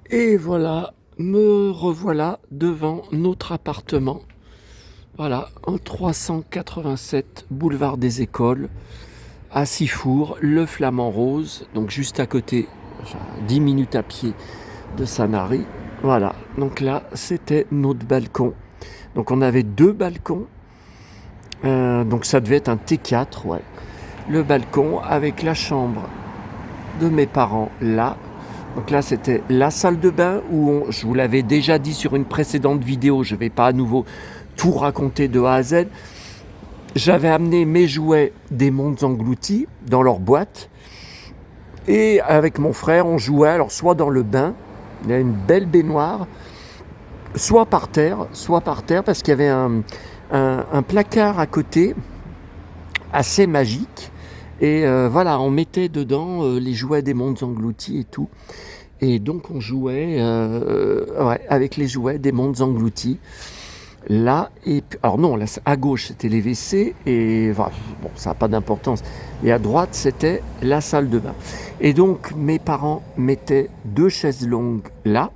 Et voilà, me revoilà devant notre appartement. Voilà, en 387 boulevard des Écoles, à Sifour, le Flamand Rose, donc juste à côté, enfin 10 minutes à pied de Sanary. Voilà, donc là, c'était notre balcon. Donc on avait deux balcons, donc ça devait être un T4, ouais. Le balcon avec la chambre de mes parents là. Donc là, c'était la salle de bain où je vous l'avais déjà dit sur une précédente vidéo, je ne vais pas à nouveau tout raconter de A à Z. J'avais amené mes jouets des mondes engloutis dans leur boîte. Et avec mon frère, on jouait alors soit dans le bain, il y a une belle baignoire, soit par terre parce qu'il y avait un placard à côté assez magique. Et voilà, on mettait dedans les jouets des mondes engloutis et tout. Et donc on jouait avec les jouets des mondes engloutis. Là, alors non, là, à gauche c'était les WC, et voilà, bon, ça n'a pas d'importance. Et à droite c'était la salle de bain. Et donc mes parents mettaient deux chaises longues là.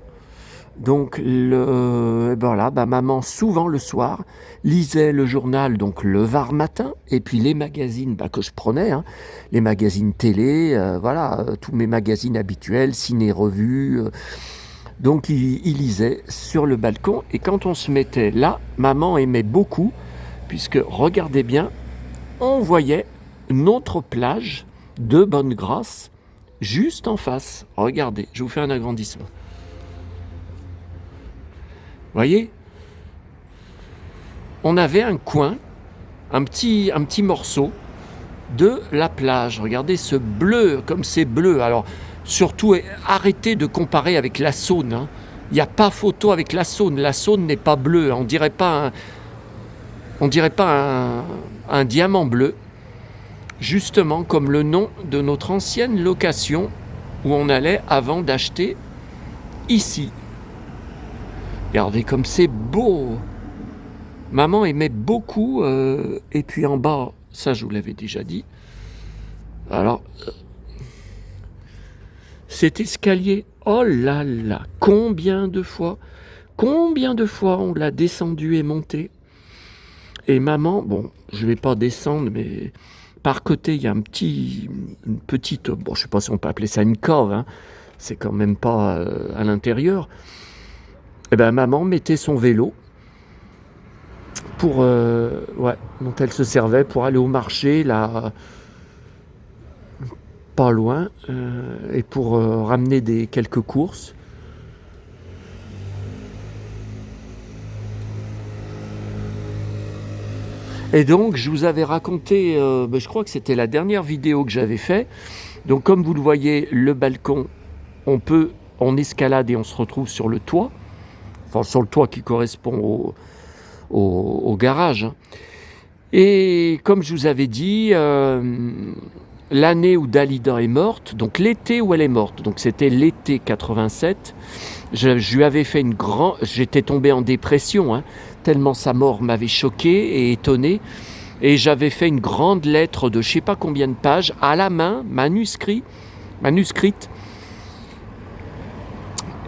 Donc voilà, maman souvent le soir lisait le journal, donc le Var matin, et puis les magazines que je prenais, hein, les magazines télé, tous mes magazines habituels, ciné-revues. Donc il lisait sur le balcon, et quand on se mettait là, maman aimait beaucoup, puisque regardez bien, on voyait notre plage de Bonne-Grâce juste en face. Regardez, je vous fais un agrandissement. Voyez, on avait un coin, un petit morceau de la plage. Regardez ce bleu, comme c'est bleu. Alors, surtout, arrêtez de comparer avec la Saône. Hein. Il n'y a pas photo avec la Saône. La Saône n'est pas bleue. On dirait pas un diamant bleu. Justement, comme le nom de notre ancienne location où on allait avant d'acheter ici. Regardez comme c'est beau. Maman aimait beaucoup. Et puis en bas, ça je vous l'avais déjà dit. Alors, cet escalier, oh là là, combien de fois on l'a descendu et monté. Et maman, bon, je vais pas descendre, mais par côté, il y a une petite, bon, je sais pas si on peut appeler ça une cave, hein, c'est quand même pas à l'intérieur. Et ben maman mettait son vélo dont elle se servait pour aller au marché, là, pas loin, et pour ramener quelques courses. Et donc, je vous avais raconté, je crois que c'était la dernière vidéo que j'avais fait. Donc, comme vous le voyez, le balcon, on escalade et on se retrouve sur le toit. Enfin, sur le toit qui correspond au garage. Hein. Et comme je vous avais dit, l'année où Dalida est morte, donc l'été où elle est morte, donc c'était l'été 87, je lui avais fait j'étais tombé en dépression, hein, tellement sa mort m'avait choqué et étonné, et j'avais fait une grande lettre de je sais pas combien de pages, à la main, manuscrite,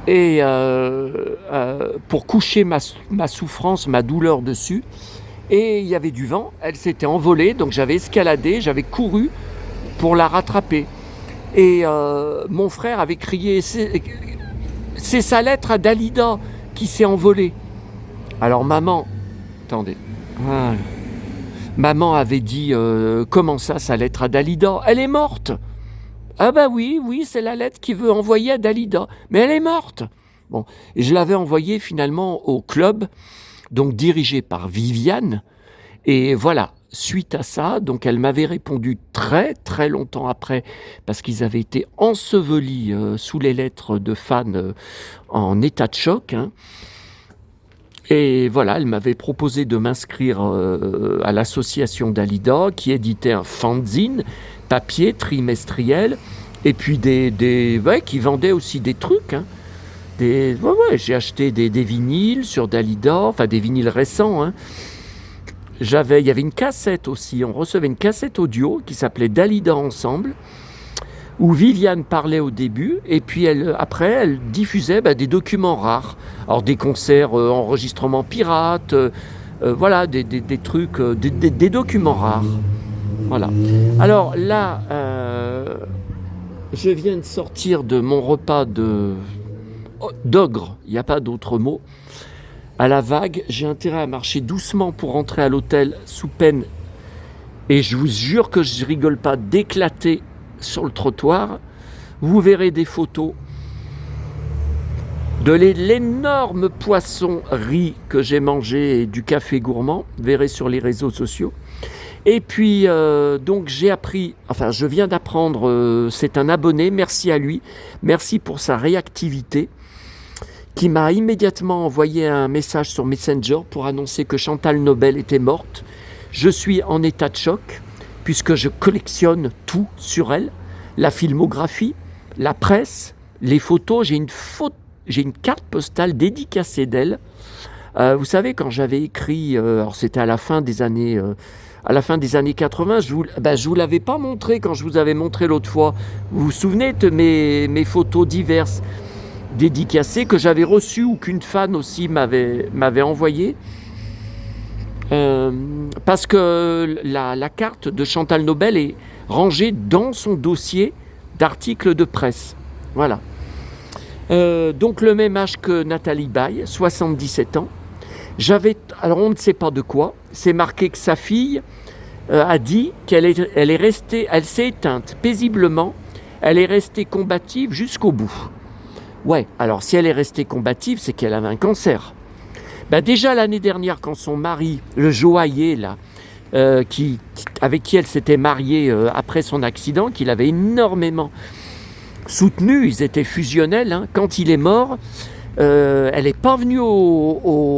et pour coucher ma souffrance, ma douleur dessus. Et il y avait du vent, elle s'était envolée, donc j'avais escaladé, j'avais couru pour la rattraper. Et mon frère avait crié, c'est sa lettre à Dalida qui s'est envolée. Alors attendez, voilà. Maman avait dit, comment ça, sa lettre à Dalida? Elle est morte. Ah bah oui, c'est la lettre qu'il veut envoyer à Dalida, mais elle est morte. Bon, et je l'avais envoyée finalement au club, donc dirigé par Viviane, et voilà, suite à ça, donc elle m'avait répondu très très longtemps après, parce qu'ils avaient été ensevelis sous les lettres de fans en état de choc, hein. Et voilà, elle m'avait proposé de m'inscrire à l'association Dalida, qui éditait un fanzine, papier trimestriel, et puis qui vendait aussi des trucs, hein. J'ai acheté des vinyles sur Dalida, enfin des vinyles récents, hein. Il y avait une cassette aussi, on recevait une cassette audio qui s'appelait Dalida Ensemble. où Viviane parlait au début, et puis après, elle diffusait des documents rares. Alors des concerts, enregistrements pirates, voilà, des trucs, des documents rares. Voilà. Alors là, je viens de sortir de mon repas d'ogre, il n'y a pas d'autre mot, à la vague. J'ai intérêt à marcher doucement pour rentrer à l'hôtel sous peine, et je vous jure que je rigole pas, d'éclater sur le trottoir. Vous verrez des photos de l'énorme poisson riz que j'ai mangé et du café gourmand. Vous verrez sur les réseaux sociaux. Et puis, donc j'ai appris, enfin je viens d'apprendre, c'est un abonné, merci à lui, merci pour sa réactivité, qui m'a immédiatement envoyé un message sur Messenger pour annoncer que Chantal Nobel était morte. Je suis en état de choc, puisque je collectionne tout sur elle, la filmographie, la presse, les photos, j'ai une carte postale dédicacée d'elle. Vous savez, quand j'avais écrit, alors c'était à la fin des années 80, je vous l'avais pas montré quand je vous avais montré l'autre fois. Vous vous souvenez de mes photos diverses dédicacées que j'avais reçues ou qu'une fan aussi m'avait envoyées, parce que la carte de Chantal Nobel est rangée dans son dossier d'articles de presse. Voilà. Donc le même âge que Nathalie Baye, 77 ans. Alors on ne sait pas de quoi, c'est marqué que sa fille a dit elle s'est éteinte paisiblement, elle est restée combative jusqu'au bout. Ouais, alors si elle est restée combative, c'est qu'elle avait un cancer. Déjà l'année dernière, quand son mari, le joaillier là, avec qui elle s'était mariée après son accident, qu'il avait énormément soutenu, ils étaient fusionnels, hein, quand il est mort, elle n'est pas venue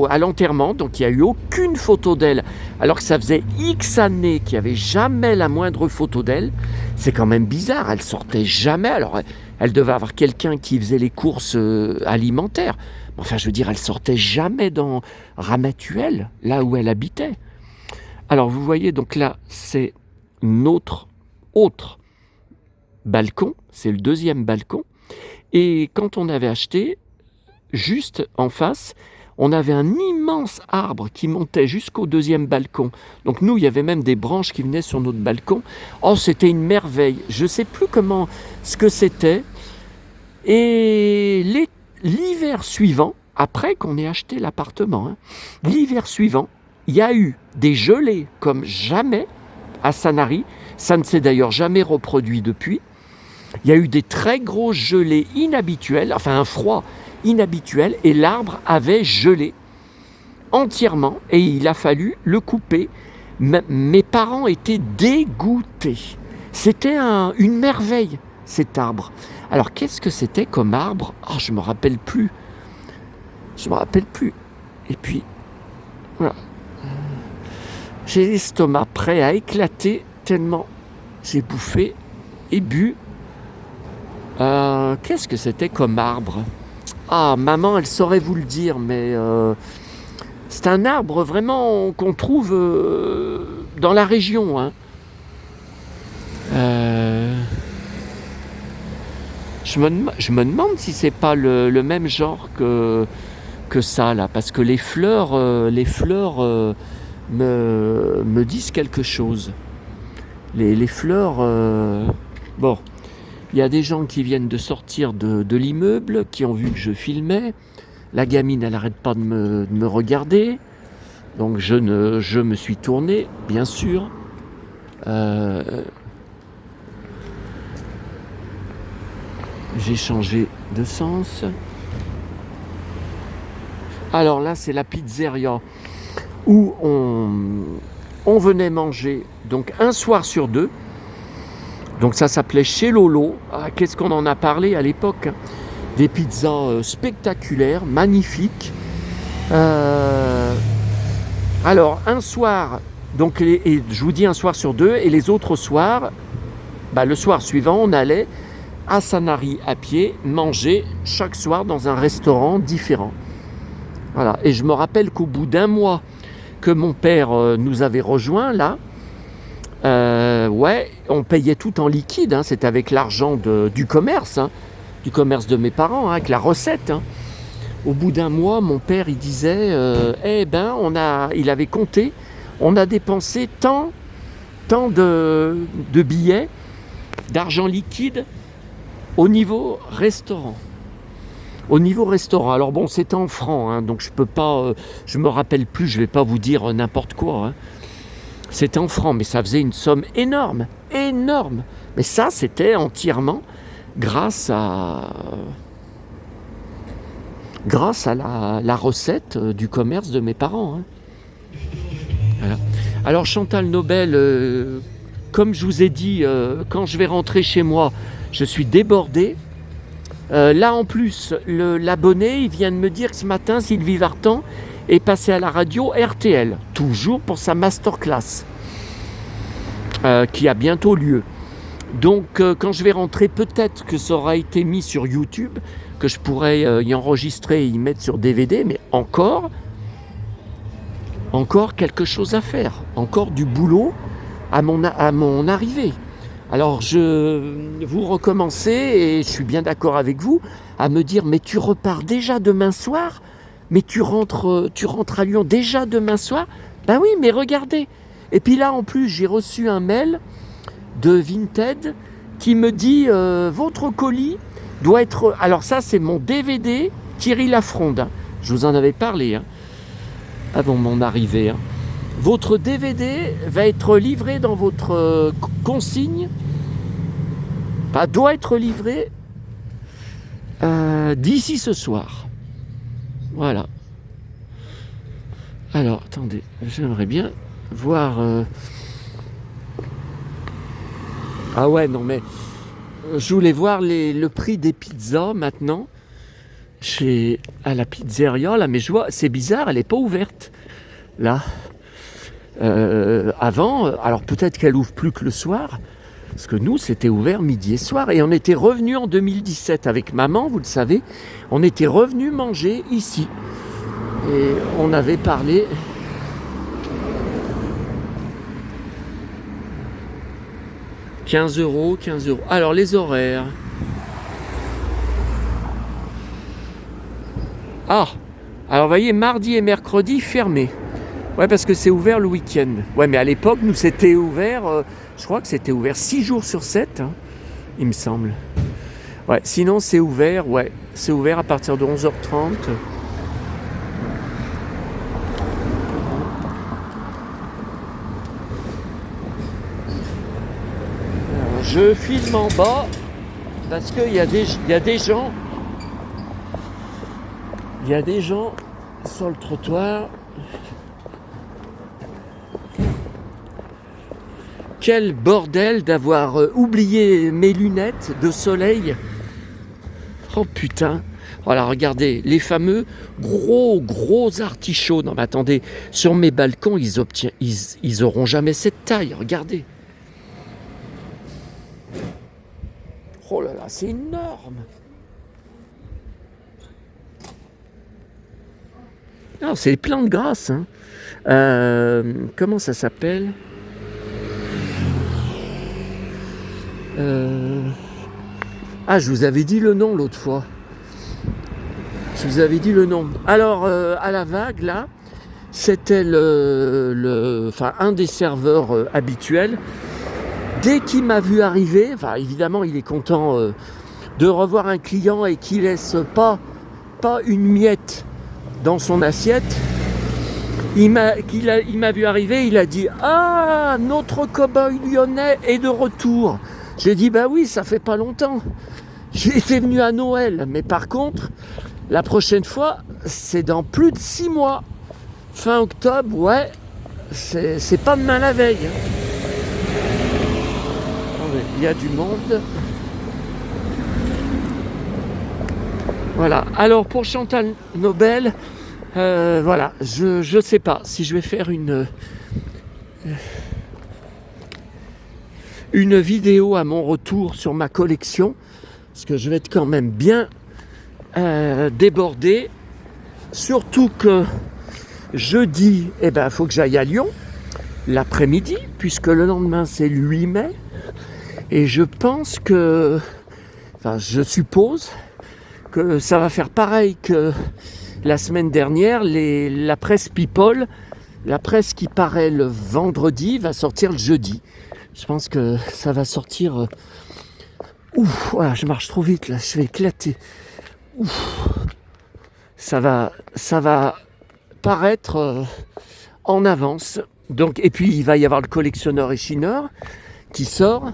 à l'enterrement, donc il n'y a eu aucune photo d'elle, alors que ça faisait X années qu'il n'y avait jamais la moindre photo d'elle. C'est quand même bizarre, elle sortait jamais. Alors elle devait avoir quelqu'un qui faisait les courses alimentaires. Enfin, je veux dire, elle sortait jamais dans Ramatuelle, là où elle habitait. Alors vous voyez, donc là, c'est notre autre balcon, c'est le deuxième balcon. Et quand on avait acheté, juste en face, on avait un immense arbre qui montait jusqu'au deuxième balcon. Donc nous, il y avait même des branches qui venaient sur notre balcon. Oh, c'était une merveille. Je ne sais plus ce que c'était. Et l'hiver suivant, après qu'on ait acheté l'appartement, l'hiver suivant, il y a eu des gelées comme jamais à Sanary. Ça ne s'est d'ailleurs jamais reproduit depuis. Il y a eu des très grosses gelées inhabituelles, enfin un froid inhabituel, et l'arbre avait gelé entièrement et il a fallu le couper. Mes parents étaient dégoûtés. C'était une merveille, cet arbre. Alors qu'est-ce que c'était comme arbre ? Je me rappelle plus. Et puis, voilà. J'ai l'estomac prêt à éclater tellement j'ai bouffé et bu. Qu'est-ce que c'était comme arbre ? Maman, elle saurait vous le dire, mais c'est un arbre vraiment qu'on trouve dans la région. Hein. Je me demande si c'est pas le même genre que ça là, parce que les fleurs me disent quelque chose. Les fleurs, bon. Il y a des gens qui viennent de sortir de l'immeuble, qui ont vu que je filmais. La gamine, elle n'arrête pas de me regarder. Donc je me suis tourné, bien sûr. J'ai changé de sens. Alors là, c'est la pizzeria où on venait manger donc un soir sur deux. Donc ça s'appelait Chez Lolo. Qu'est-ce qu'on en a parlé à l'époque, hein. Des pizzas spectaculaires, magnifiques. Alors un soir, donc et je vous dis un soir sur deux, et les autres soirs, le soir suivant, on allait à Sanary à pied manger chaque soir dans un restaurant différent. Voilà. Et je me rappelle qu'au bout d'un mois que mon père nous avait rejoints là, Ouais, on payait tout en liquide, hein, c'était avec l'argent du commerce, hein, du commerce de mes parents, hein, avec la recette. Hein. Au bout d'un mois, mon père, il disait, il avait compté, on a dépensé tant de billets, d'argent liquide au niveau restaurant. Au niveau restaurant, alors bon, c'était en francs, hein, donc je peux pas, je me rappelle plus, je vais pas vous dire n'importe quoi. Hein. C'était en francs, mais ça faisait une somme énorme, énorme. Mais ça, c'était entièrement grâce à la recette du commerce de mes parents. Hein. Voilà. Alors Chantal Nobel, comme je vous ai dit, quand je vais rentrer chez moi, je suis débordé. Là en plus, l'abonné, il vient de me dire que ce matin, Sylvie Vartan est passée à la radio RTL, toujours pour sa masterclass, qui a bientôt lieu. Donc quand je vais rentrer, peut-être que ça aura été mis sur YouTube, que je pourrais y enregistrer et y mettre sur DVD, mais encore quelque chose à faire, encore du boulot à mon arrivée. Alors vous recommencez, et je suis bien d'accord avec vous, à me dire, mais tu repars déjà demain soir ? Mais tu rentres à Lyon déjà demain soir ? Ben oui, mais regardez. Et puis là, en plus, j'ai reçu un mail de Vinted qui me dit, votre colis doit être... Alors ça, c'est mon DVD Thierry Lafronde. Hein. Je vous en avais parlé hein, avant mon arrivée. Hein. Votre DVD va être livré dans votre consigne, doit être livré d'ici ce soir. Voilà. Alors, attendez, j'aimerais bien voir... Ah ouais, non mais... Je voulais voir le prix des pizzas maintenant à la pizzeria, là, mais je vois, c'est bizarre, elle n'est pas ouverte. Là. Avant, alors peut-être qu'elle ouvre plus que le soir, parce que nous, c'était ouvert midi et soir, et on était revenus en 2017 avec maman, vous le savez, on était revenus manger ici. Et on avait parlé... « 15 €. Alors, les horaires. Ah, alors, vous voyez, mardi et mercredi, fermé. Ouais, parce que c'est ouvert le week-end. Ouais, mais à l'époque, nous, c'était ouvert... je crois que c'était ouvert 6 jours sur 7, hein, il me semble. Ouais, sinon, c'est ouvert, ouais. C'est ouvert à partir de 11h30. Je filme en bas parce qu'il y a des gens sur le trottoir. Quel bordel d'avoir oublié mes lunettes de soleil. Oh putain. Voilà, regardez, les fameux gros artichauts. Non mais attendez, sur mes balcons, ils auront jamais cette taille, regardez. Oh là là, c'est énorme. Non, c'est les plantes grasses. Hein. Comment ça s'appelle ? Ah, je vous avais dit le nom l'autre fois. Je vous avais dit le nom. Alors, à la vague, là, c'était un des serveurs habituels. Dès qu'il m'a vu arriver, enfin évidemment il est content de revoir un client et qu'il laisse pas une miette dans son assiette. Il m'a vu arriver, il a dit « Ah, notre cow-boy lyonnais est de retour !» J'ai dit « Bah oui, ça fait pas longtemps. J'étais venu à Noël, mais par contre, la prochaine fois, c'est dans plus de 6 mois. Fin octobre, ouais, c'est pas demain la veille. » Il y a du monde. Voilà. Alors pour Chantal Nobel, voilà, je sais pas si je vais faire une vidéo à mon retour sur ma collection, parce que je vais être quand même bien débordé. Surtout que jeudi, faut que j'aille à Lyon. l'après-midi, puisque le lendemain c'est le 8 mai. Et je pense que, enfin je suppose que ça va faire pareil que la semaine dernière, la presse People, la presse qui paraît le vendredi va sortir le jeudi. Je pense que ça va sortir... Ouf, voilà, je marche trop vite là, je vais éclater. Ouf, ça va paraître en avance. Donc, et puis il va y avoir le collectionneur et chineur qui sort.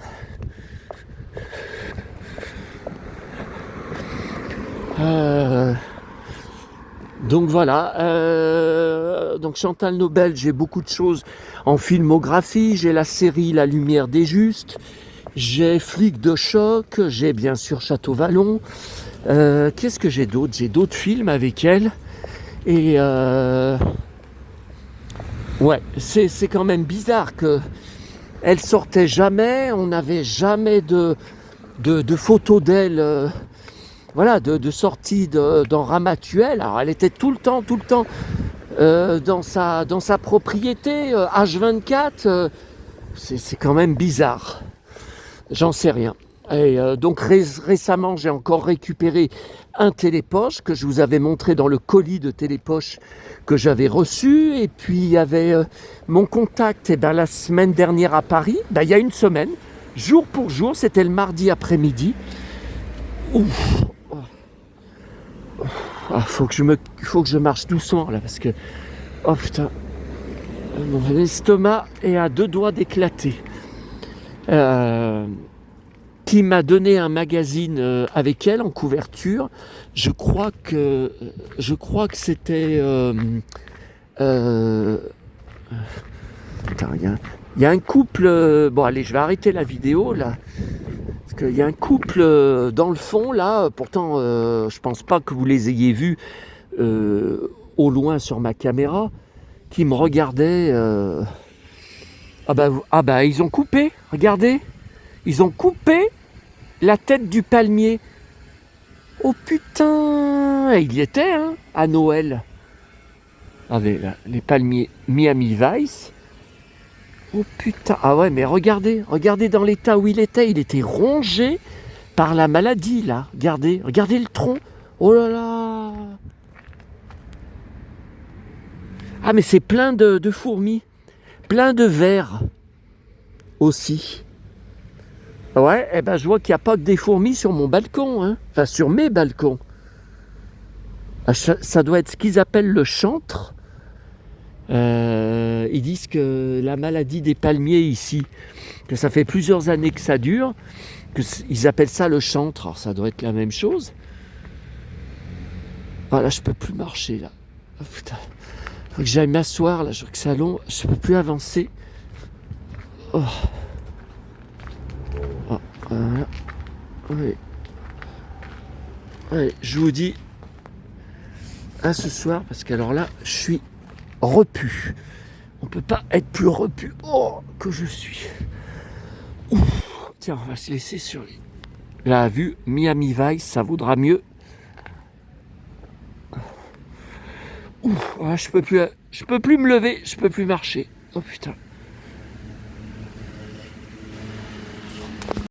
Donc voilà, donc Chantal Nobel, j'ai beaucoup de choses en filmographie, j'ai la série La Lumière des Justes, j'ai Flic de choc, j'ai bien sûr Château Vallon, qu'est-ce que j'ai d'autre? J'ai d'autres films avec elle, et ouais, c'est quand même bizarre qu'elle sortait jamais, on n'avait jamais de photos d'elle... voilà, de sortie dans Ramatuelle. Alors elle était tout le temps dans sa propriété, H24. C'est quand même bizarre. J'en sais rien. Et donc récemment, j'ai encore récupéré un télépoche que je vous avais montré dans le colis de télépoche que j'avais reçu. Et puis il y avait mon contact la semaine dernière à Paris, il y a une semaine, jour pour jour, c'était le mardi après-midi. Ouf. Ah, faut que je marche doucement là parce que oh putain, mon estomac est à deux doigts d'éclater. Qui m'a donné un magazine avec elle en couverture. Je crois que c'était putain, il y a un couple. Bon allez, je vais arrêter la vidéo là. Parce qu'il y a un couple dans le fond là, pourtant je pense pas que vous les ayez vus au loin sur ma caméra, qui me regardaient. Ils ont coupé, regardez, ils ont coupé la tête du palmier. Oh putain, il y était hein, à Noël. Avec les palmiers Miami Vice. Oh putain, ah ouais, mais regardez dans l'état où il était rongé par la maladie là. Regardez le tronc. Oh là là. Ah mais c'est plein de fourmis, plein de vers aussi. Ouais, je vois qu'il n'y a pas que des fourmis sur mon balcon, hein. Enfin sur mes balcons. Ça doit être ce qu'ils appellent le chantre. Ils disent que la maladie des palmiers ici, que ça fait plusieurs années que ça dure, ils appellent ça le chantre. Alors ça doit être la même chose. Voilà, je peux plus marcher là. Oh, putain, faut que j'aille m'asseoir là. Je vois que c'est long, je peux plus avancer. Oh. Oh, voilà. Oui. Ouais, je vous dis à ce soir parce qu'alors là, je suis repu. On peut pas être plus repu que je suis. Ouf. Tiens, on va se laisser sur la vue Miami Vice, ça vaudra mieux. Ouf, je peux plus me lever, je peux plus marcher. Oh putain.